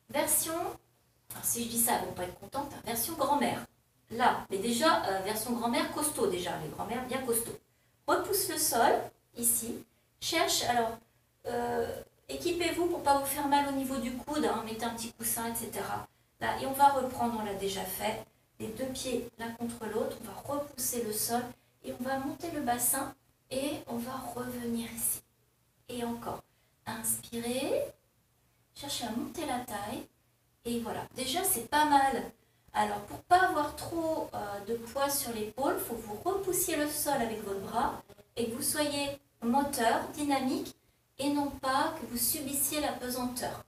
Version, alors si je dis ça, elles ne vont pas être contentes, hein, version grand-mère. Là, mais déjà, version grand-mère costaud déjà, les grand-mères bien costauds. Repousse le sol, ici. Cherche, alors, équipez-vous pour ne pas vous faire mal au niveau du coude, hein, mettez un petit coussin, etc. Là, et on va reprendre, on l'a déjà fait, les deux pieds l'un contre l'autre, on va repousser le sol, et on va monter le bassin, et on va revenir ici. Et encore, inspirez, cherchez à monter la taille, et voilà. Déjà, c'est pas mal. Alors, pour ne pas avoir trop de poids sur l'épaule, il faut que vous repoussiez le sol avec votre bras et que vous soyez moteur, dynamique, et non pas que vous subissiez la pesanteur.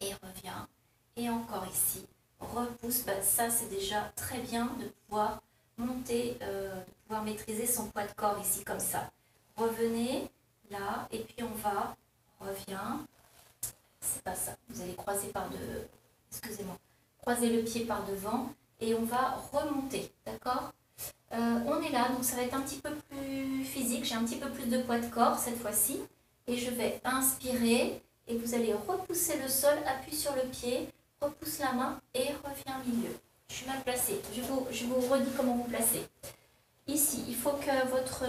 Et reviens. Et encore ici. Repousse. Ben, ça, c'est déjà très bien de pouvoir monter, de pouvoir maîtriser son poids de corps ici, comme ça. Revenez là, et puis on va, reviens. C'est pas ça. Vous allez croiser par deux. Excusez-moi. Croiser le pied par devant et on va remonter, d'accord. On est là, donc ça va être un petit peu plus physique, j'ai un petit peu plus de poids de corps cette fois-ci. Et je vais inspirer et vous allez repousser le sol, appuie sur le pied, repousse la main et reviens au milieu. Je suis mal placée, je vous redis comment vous placer. Ici, il faut que votre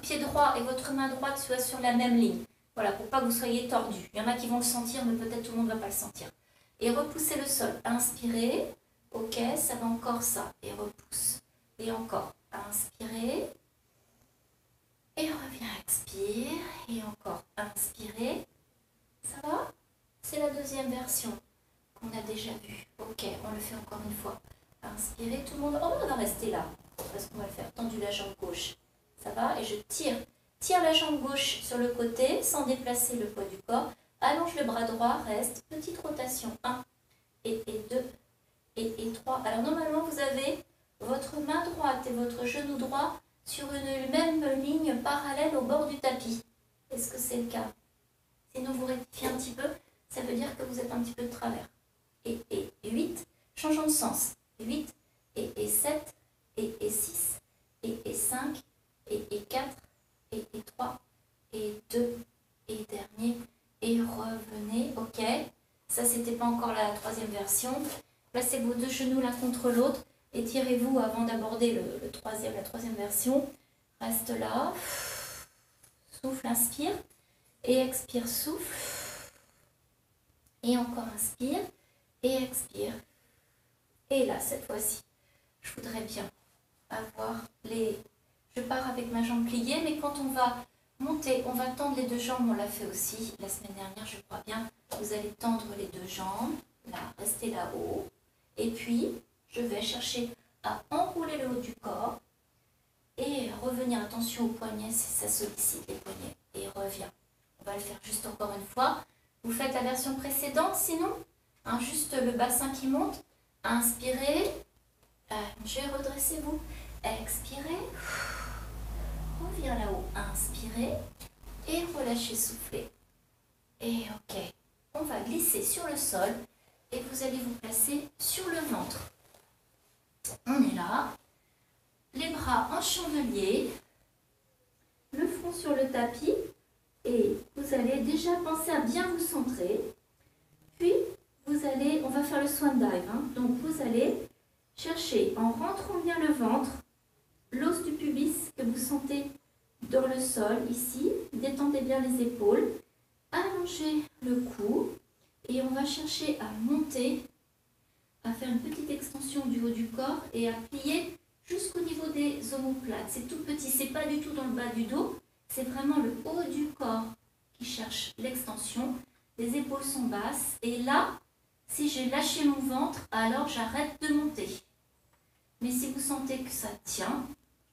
pied droit et votre main droite soient sur la même ligne. Voilà, pour pas que vous soyez tordu. Il y en a qui vont le sentir, mais peut-être tout le monde ne va pas le sentir. Et repoussez le sol. Inspirez. Ok, ça va encore ça. Et repousse. Et encore. Inspirez. Et reviens, expire. Et encore. Inspirez. Ça va? C'est la deuxième version qu'on a déjà vue. Ok, on le fait encore une fois. Inspirez, tout le monde. Oh, on va rester là. Parce qu'on va le faire. Tendu la jambe gauche. Ça va? Et je tire. Tire la jambe gauche sur le côté sans déplacer le poids du corps. Allonge le bras droit, reste. Petite rotation. 1 et 2 et 3. Alors normalement, vous avez votre main droite et votre genou droit sur une même ligne parallèle au bord du tapis. Est-ce que c'est le cas? Sinon, vous rectifiez un petit peu. Ça veut dire que vous êtes un petit peu de travers. Et 8. Changeons de sens. 8 et 7 et 6 et 5 et 4. Et 3, et 2, et dernier, et revenez, ok. Ça, c'était pas encore la troisième version. Placez vos deux genoux l'un contre l'autre, étirez-vous avant d'aborder la troisième version. Reste là, souffle, inspire, et expire, souffle, et encore inspire, et expire. Et là, cette fois-ci, je voudrais bien avoir les... Je pars avec ma jambe pliée, mais quand on va monter, on va tendre les deux jambes. On l'a fait aussi la semaine dernière, je crois bien. Vous allez tendre les deux jambes, là, restez là-haut. Et puis, je vais chercher à enrouler le haut du corps et revenir. Attention aux poignets, si ça sollicite les poignets. Et reviens. On va le faire juste encore une fois. Vous faites la version précédente, sinon, hein, juste le bassin qui monte. Inspirez. Redressez-vous. Expirez. Reviens là-haut, inspirez et relâchez, soufflez. Et ok, on va glisser sur le sol et vous allez vous placer sur le ventre. On est là, les bras en chandelier, le front sur le tapis et vous allez déjà penser à bien vous centrer. Puis, on va faire le swan dive. Hein. Donc, vous allez chercher en rentrant bien le ventre, l'os du pubis que vous sentez dans le sol, ici. Détendez bien les épaules. Allongez le cou. Et on va chercher à monter, à faire une petite extension du haut du corps et à plier jusqu'au niveau des omoplates. C'est tout petit, c'est pas du tout dans le bas du dos, c'est vraiment le haut du corps qui cherche l'extension. Les épaules sont basses et là, si j'ai lâché mon ventre, alors j'arrête de monter. Mais si vous sentez que ça tient,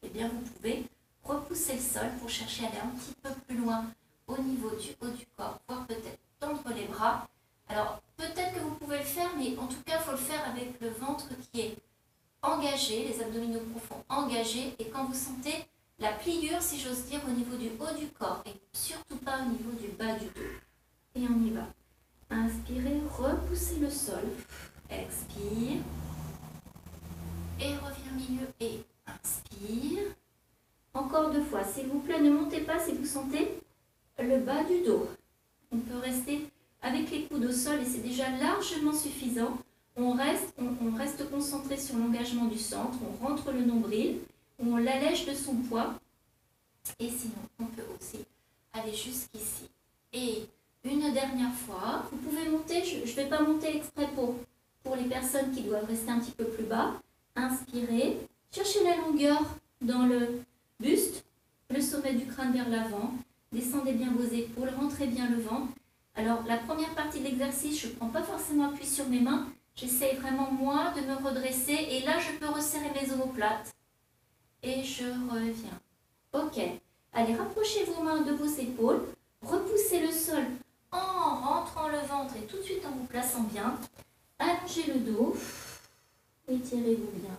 eh bien vous pouvez repousser le sol pour chercher à aller un petit peu plus loin au niveau du haut du corps, voire peut-être tendre les bras. Alors peut-être que vous pouvez le faire, mais en tout cas il faut le faire avec le ventre qui est engagé, les abdominaux profonds engagés, et quand vous sentez la pliure, si j'ose dire, au niveau du haut du corps, et surtout pas au niveau du bas du dos. Et on y va. Inspirez, repoussez le sol. Expire. Et reviens au milieu et inspire. Encore 2 fois. S'il vous plaît, ne montez pas si vous sentez le bas du dos. On peut rester avec les coudes au sol et c'est déjà largement suffisant. On reste concentré sur l'engagement du centre. On rentre le nombril. On l'allège de son poids. Et sinon, on peut aussi aller jusqu'ici. Et une dernière fois, vous pouvez monter. Je ne vais pas monter exprès pour les personnes qui doivent rester un petit peu plus bas. Inspirez, cherchez la longueur dans le buste, le sommet du crâne vers l'avant, descendez bien vos épaules, rentrez bien le ventre. Alors la première partie de l'exercice, je ne prends pas forcément appui sur mes mains, j'essaye vraiment moi de me redresser et là je peux resserrer mes omoplates et je reviens. Ok, allez rapprochez vos mains de vos épaules, repoussez le sol en rentrant le ventre et tout de suite en vous plaçant bien, allongez le dos. Étirez-vous bien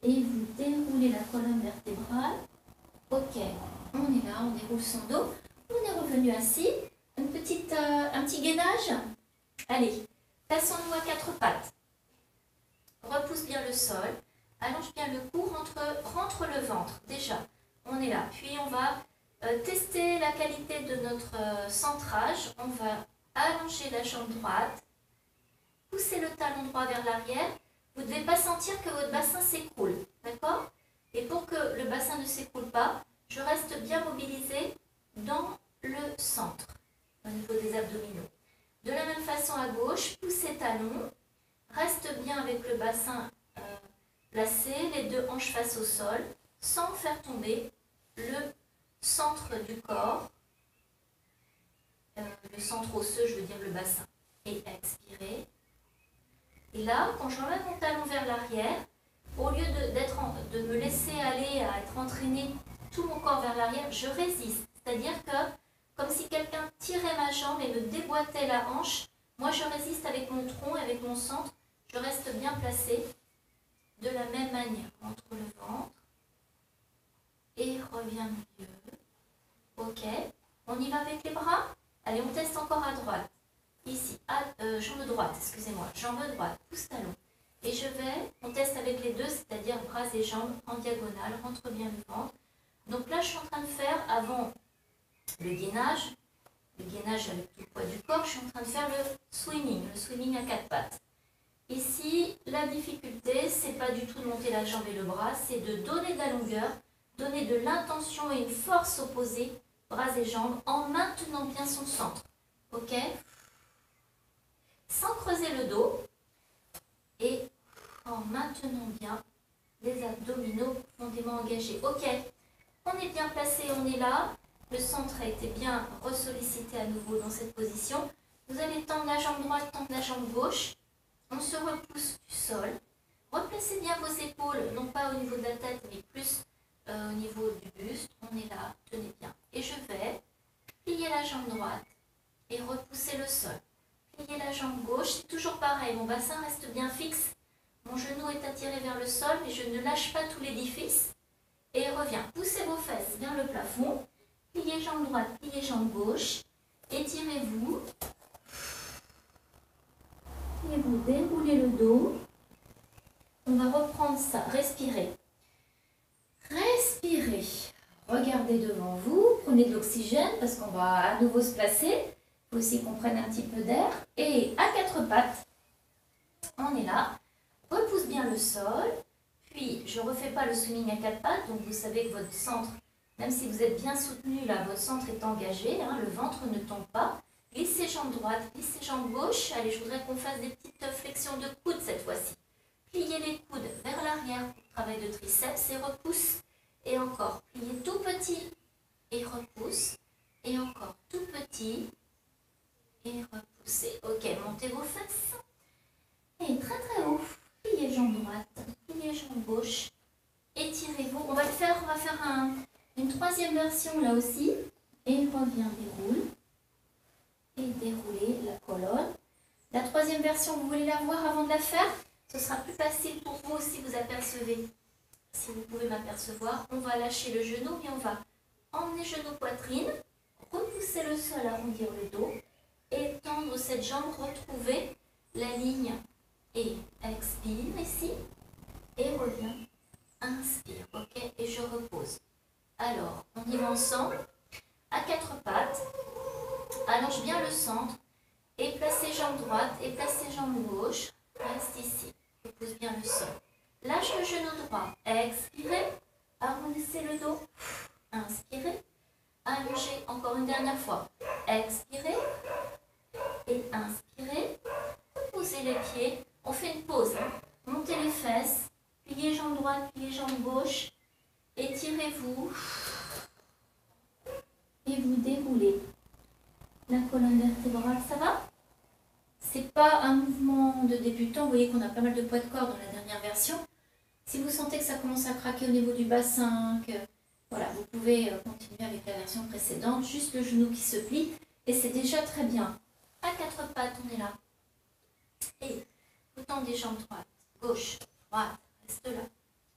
et vous déroulez la colonne vertébrale. Ok, on est là, on déroule son dos. On est revenu assis. Un petit gainage. Allez, passons-nous à 4 pattes. Repousse bien le sol. Allonge bien le cou, rentre le ventre. Déjà, on est là. Puis on va tester la qualité de notre centrage. On va allonger la jambe droite. Pousser le talon droit vers l'arrière. Vous ne devez pas sentir que votre bassin s'écroule, d'accord? Et pour que le bassin ne s'écroule pas, je reste bien mobilisée dans le centre, au niveau des abdominaux. De la même façon à gauche, poussez talons, reste bien avec le bassin placé, les 2 hanches face au sol, sans faire tomber le centre du corps, le centre osseux, je veux dire le bassin. Et expirez. Et là, quand je remets mon talon vers l'arrière, au lieu de me laisser aller à être entraîné tout mon corps vers l'arrière, je résiste. C'est-à-dire que, comme si quelqu'un tirait ma jambe et me déboîtait la hanche, moi je résiste avec mon tronc, avec mon centre, je reste bien placée de la même manière. Entre le ventre et reviens au milieu. Ok, on y va avec les bras. Allez, on teste encore à droite. Ici, jambe droite, excusez-moi, jambe droite, pouce talon. Et on teste avec les deux, c'est-à-dire bras et jambes en diagonale, rentre bien le ventre. Donc là, je suis en train de faire, avant le gainage avec tout le poids du corps, je suis en train de faire le swimming à 4 pattes. Ici, la difficulté, c'est pas du tout de monter la jambe et le bras, c'est de donner de la longueur, donner de l'intention et une force opposée, bras et jambes, en maintenant bien son centre. Ok ? Sans creuser le dos et en maintenant bien les abdominaux profondément engagés. Ok, on est bien placé, on est là. Le centre a été bien ressollicité à nouveau dans cette position. Vous allez tendre la jambe droite, tendre la jambe gauche. On se repousse du sol. Replacez bien vos épaules, non pas au niveau de la tête, mais plus au niveau du buste. On est là, tenez bien. Et je vais plier la jambe droite et repousser le sol. Plier la jambe gauche, c'est toujours pareil, mon bassin reste bien fixe, mon genou est attiré vers le sol, mais je ne lâche pas tout l'édifice. Et reviens, poussez vos fesses vers le plafond, pliez jambe droite, pliez jambe gauche, étirez-vous, et vous déroulez le dos. On va reprendre ça, respirez. Respirez, regardez devant vous, prenez de l'oxygène parce qu'on va à nouveau se placer. Aussi qu'on prenne un petit peu d'air et à 4 pattes, on est là, repousse bien le sol, puis je ne refais pas le swimming à 4 pattes, donc vous savez que votre centre, même si vous êtes bien soutenu là, votre centre est engagé, hein, le ventre ne tombe pas, glissez jambe droite, glissez jambe gauche, allez je voudrais qu'on fasse des petites flexions de coudes cette fois-ci, pliez les coudes vers l'arrière pour travail de triceps et repousse. Et encore, pliez tout petit et repousse. Et encore, tout petit et repoussez. Ok, montez vos fesses. Et très très haut. Pliez jambe droite, pliez jambe gauche. Étirez-vous. On va faire une troisième version là aussi. Et reviens, déroule. Et déroulez la colonne. La troisième version, vous voulez la voir avant de la faire? Ce sera plus facile pour vous si vous apercevez. Si vous pouvez m'apercevoir, on va lâcher le genou et on va emmener genou poitrine, repousser le sol, arrondir le dos, étendre cette jambe, retrouver la ligne et expire ici et reviens, inspire, ok, et je repose. Alors, on y va ensemble, à quatre pattes, allonge bien le centre, et placez jambe droite, et placez jambe gauche, reste ici, repose bien le sol. Lâche le genou droit, expirez, arrondissez le dos, inspirez, allongez encore une dernière fois, expirez et inspirez, posez les pieds, on fait une pause, hein. Montez les fesses, pliez jambe droite, pliez jambe gauche, étirez-vous et vous déroulez la colonne vertébrale, ça va? C'est pas un mouvement de débutant, vous voyez qu'on a pas mal de poids de corps dans la dernière version. Si vous sentez que ça commence à craquer au niveau du bassin, que voilà, vous pouvez continuer avec la version précédente, juste le genou qui se plie, et c'est déjà très bien. À quatre pattes, on est là. Et vous tendez jambes droite, gauche, droite, reste là.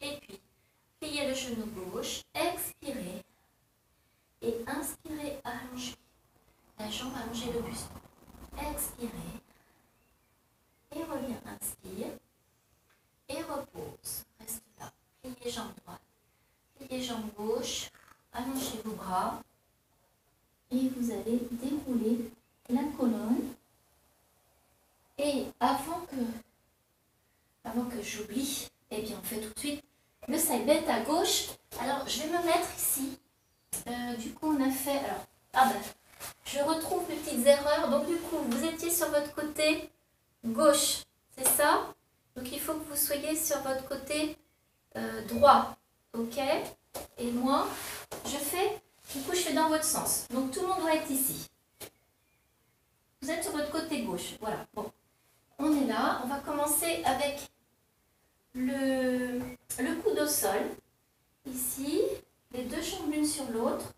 Et puis, pliez le genou gauche, expirez, et inspirez, allongez la jambe, allongez le buste. Expirez, et reviens, inspire, et repose. Reste là. Pliez jambe droite, pliez jambe gauche, allongez vos bras et vous allez dérouler la colonne. Et avant que j'oublie, eh bien on fait tout de suite le side bend à gauche. Alors je vais me mettre ici. Du coup on a fait, je retrouve mes petites erreurs. Donc du coup vous étiez sur votre côté gauche, c'est ça? Donc il faut que vous soyez sur votre côté droit, ok? Et moi, je fais dans votre sens. Donc tout le monde doit être ici. Vous êtes sur votre côté gauche, voilà. Bon, on est là. On va commencer avec le coude au sol. Ici, les deux jambes l'une sur l'autre.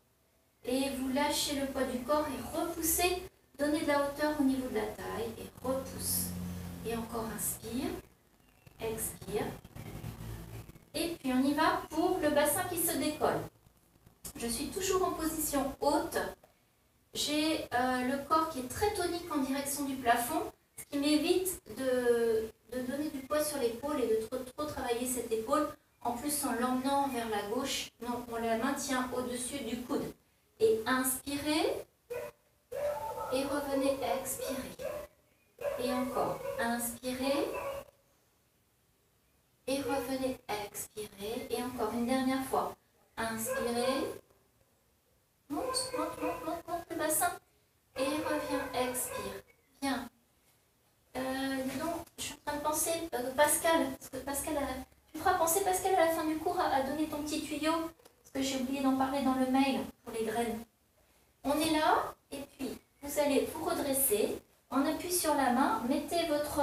Et vous lâchez le poids du corps et repoussez. Donnez de la hauteur au niveau de la taille et repousse. Et encore inspire. Expire. Et puis on y va pour le bassin qui se décolle. Je suis toujours en position haute. J'ai le corps qui est très tonique en direction du plafond, ce qui m'évite de donner du poids sur l'épaule et de trop travailler cette épaule. En plus, en l'emmenant vers la gauche, non, on la maintient au-dessus du coude. Et inspirez. Et revenez, expirez. Et encore, inspirez. Et revenez, expirez. Et encore une dernière fois. Inspirez. Monte le bassin. Et reviens, expire. Bien. Dis donc, je suis en train de penser, Pascal, parce que Pascal, tu feras penser Pascal à la fin du cours à donner ton petit tuyau, parce que j'ai oublié d'en parler dans le mail pour les graines. On est là, et puis vous allez vous redresser. On appuie sur la main, mettez votre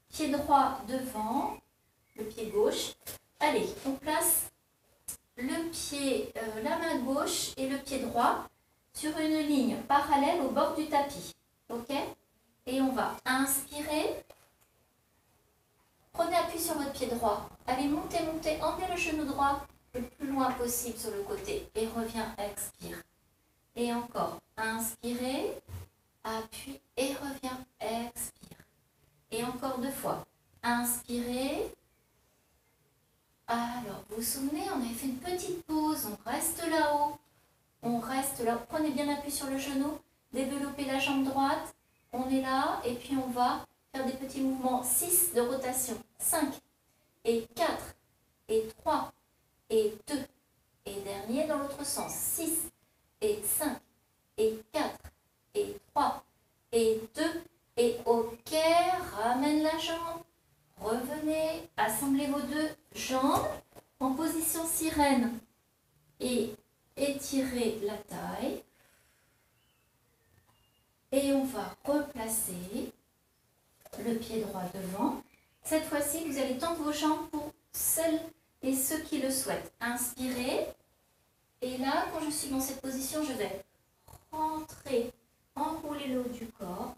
pied droit devant, le pied gauche. Allez, on place le pied, la main gauche et le pied droit sur une ligne parallèle au bord du tapis. Ok? Et on va inspirer. Prenez appui sur votre pied droit. Allez, montez, montez. Emmenez le genou droit le plus loin possible sur le côté. Et reviens, expire. Et encore, inspirez. Appuie et reviens, expire. Et encore deux fois. Inspirez. Alors, vous vous souvenez, on avait fait une petite pause. On reste là-haut. On reste là. Prenez bien appui sur le genou. Développez la jambe droite. On est là. Et puis, on va faire des petits mouvements. 6 de rotation. 5 et 4 et 3 et 2. Et dernier dans l'autre sens. 6 et 5 et 4 et 3 et 2. Et ok, ramène la jambe. Revenez, assemblez vos deux jambes. en position sirène et étirer la taille. Et on va replacer le pied droit devant. Cette fois-ci, vous allez tendre vos jambes pour celles et ceux qui le souhaitent. Inspirez. Et là, quand je suis dans cette position, je vais rentrer, enrouler le haut du corps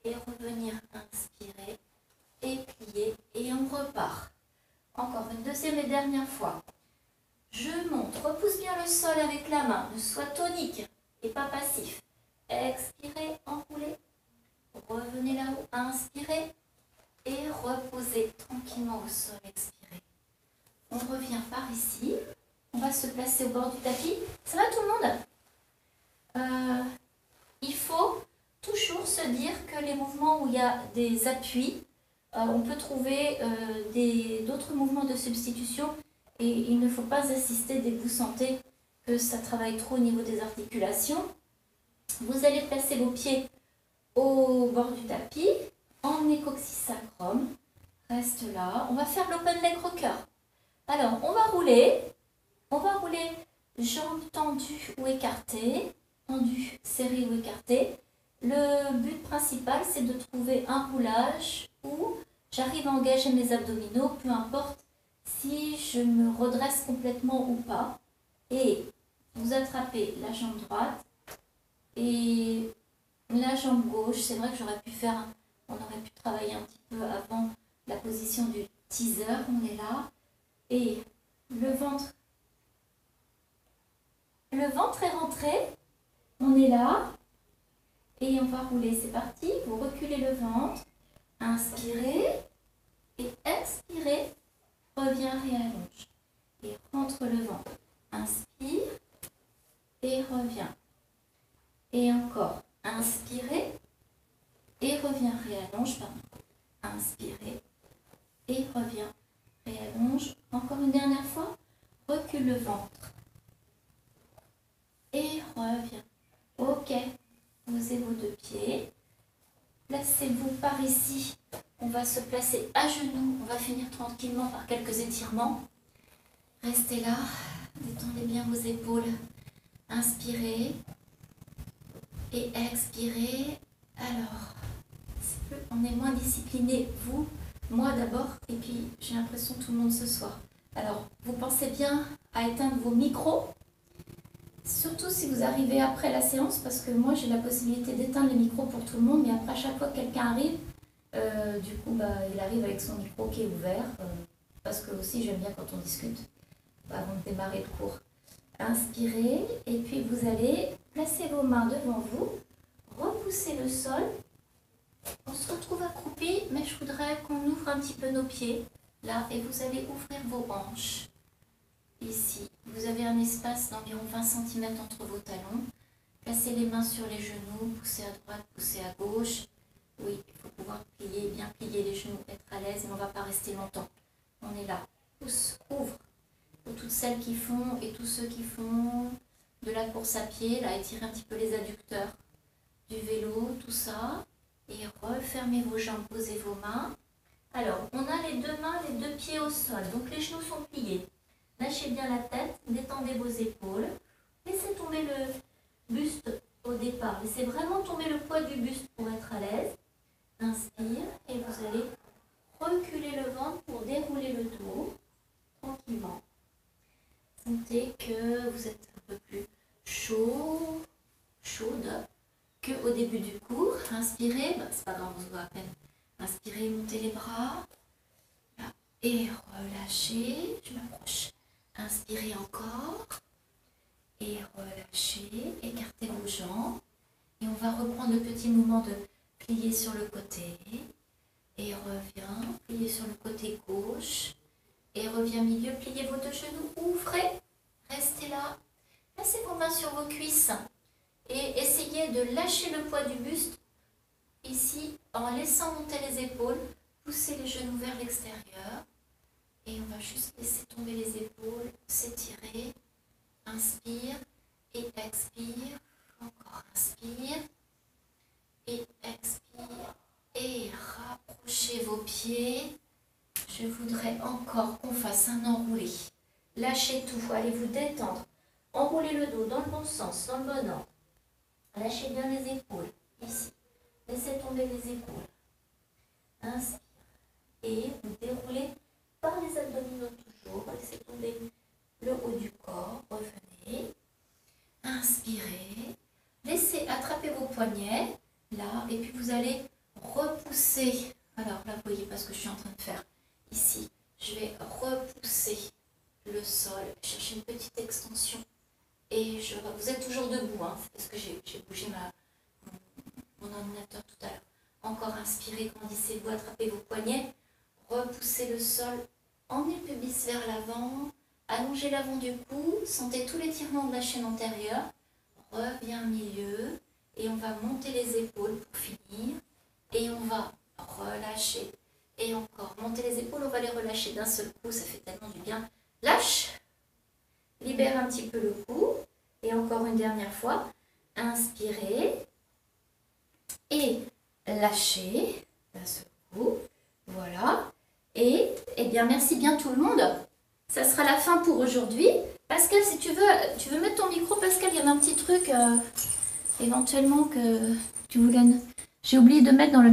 et revenir inspirer et plier. Et on repart. Encore une deuxième et dernière fois. Je monte, repousse bien le sol avec la main. Ne sois tonique et pas passif. Expirez, enroulez. Revenez là-haut, inspirez. Et reposez tranquillement au sol, expirez. On revient par ici. On va se placer au bord du tapis. Ça va tout le monde? Il faut toujours se dire que les mouvements où il y a des appuis, on peut trouver d'autres mouvements de substitution et il ne faut pas assister dès que vous sentez que ça travaille trop au niveau des articulations. Vous allez placer vos pieds au bord du tapis, en coxysacrum. Reste là. On va faire l'open leg rocker. Alors, on va rouler. On va rouler jambes tendues ou écartées. Tendues, serrées ou écartées. Le but principal, c'est de trouver un roulage où j'arrive à engager mes abdominaux, peu importe si je me redresse complètement ou pas. Et vous attrapez la jambe droite et la jambe gauche. C'est vrai que j'aurais pu faire, on aurait pu travailler un petit peu avant la position du teaser. On est là. Et le ventre est rentré. On est là. Et on va rouler. C'est parti. Vous reculez le ventre. Inspirez. Et expirez. Reviens, réallonge. Et rentre le ventre. Inspire. Et reviens. Et encore. Inspirez. Et reviens, réallonge. Pardon. Inspirez. Et reviens. Réallonge. Encore une dernière fois. Recule le ventre. Et reviens. Ok. Posez vos deux pieds. Placez-vous par ici. On va se placer à genoux. On va finir tranquillement par quelques étirements. Restez là. Détendez bien vos épaules. Inspirez. Et expirez. Alors, on est moins discipliné, vous, moi d'abord, et puis j'ai l'impression tout le monde ce soir. Alors, vous pensez bien à éteindre vos micros, surtout si vous arrivez après la séance, parce que moi j'ai la possibilité d'éteindre les micros pour tout le monde, mais après à chaque fois que quelqu'un arrive, du coup il arrive avec son micro qui est ouvert, parce que aussi j'aime bien quand on discute avant de démarrer le cours. Inspirez, et puis vous allez placer vos mains devant vous, repousser le sol. On se retrouve accroupi, mais je voudrais qu'on ouvre un petit peu nos pieds, là, et vous allez ouvrir vos hanches. Ici, vous avez un espace d'environ 20 cm entre vos talons. Placez les mains sur les genoux, poussez à droite, poussez à gauche. Oui, il faut pouvoir plier, bien plier les genoux, être à l'aise, et on ne va pas rester longtemps. On est là. Pouce, ouvre. Pour toutes celles qui font, et tous ceux qui font de la course à pied, là, étirez un petit peu les adducteurs du vélo, tout ça. Et refermez vos jambes, posez vos mains. Alors, on a les deux mains, les deux pieds au sol. Donc, les genoux sont pliés. Lâchez bien la tête, détendez vos épaules. Laissez tomber le buste au départ. Laissez vraiment tomber le poids du buste pour être à l'aise. Inspire et vous allez reculer le ventre pour dérouler le dos tranquillement. Sentez que vous êtes un peu plus chaud, chaude qu'au début du cours. Inspirez, c'est pas grave, on se voit à peine. Inspirez, montez les bras. Là. Et relâchez, je m'approche. Inspirez encore. Et relâchez, écartez vos jambes. Et on va reprendre le petit mouvement de plier sur le côté. Et revient, plier sur le côté gauche. Et revient milieu, pliez vos deux genoux, ouvrez. Restez là. Placez vos mains sur vos cuisses. Et essayez de lâcher le poids du buste ici en laissant monter les épaules. Poussez les genoux vers l'extérieur. Et on va juste laisser tomber les épaules, s'étirer. Inspire et expire. Encore inspire et expire. Et rapprochez vos pieds. Je voudrais encore qu'on fasse un enroulé. Lâchez tout, allez vous détendre. Enroulez le dos dans le bon sens, dans le bon ordre. Lâchez bien les épaules, ici. Laissez tomber les épaules. Inspire. Et vous déroulez par les abdominaux toujours. Laissez tomber le haut du corps. Revenez. Inspirez. Laissez attraper vos poignets. Là. Et puis vous allez repousser. Alors là, vous voyez pas ce que je suis en train de faire. Ici, je vais repousser le sol. Chercher une petite extension. Et vous êtes toujours debout. Hein, parce que j'ai bougé mon ordinateur tout à l'heure. Encore inspirez, grandissez-vous, attrapez vos poignets. Repoussez le sol. Emmenez le pubis vers l'avant. Allongez l'avant du cou. Sentez tout l'étirement de la chaîne antérieure. Reviens au milieu. Et on va monter les épaules pour finir. Et on va relâcher. Et encore, monter les épaules, on va les relâcher d'un seul coup. Ça fait tellement du bien. Lâche. Libère un petit peu le cou. Et encore une dernière fois. Inspirez. Et lâchez d'un seul coup. Voilà. Et eh bien, merci bien tout le monde. Ça sera la fin pour aujourd'hui. Pascal, si tu veux mettre ton micro, Pascal, il y avait un petit truc éventuellement que tu voulais... J'ai oublié de mettre dans le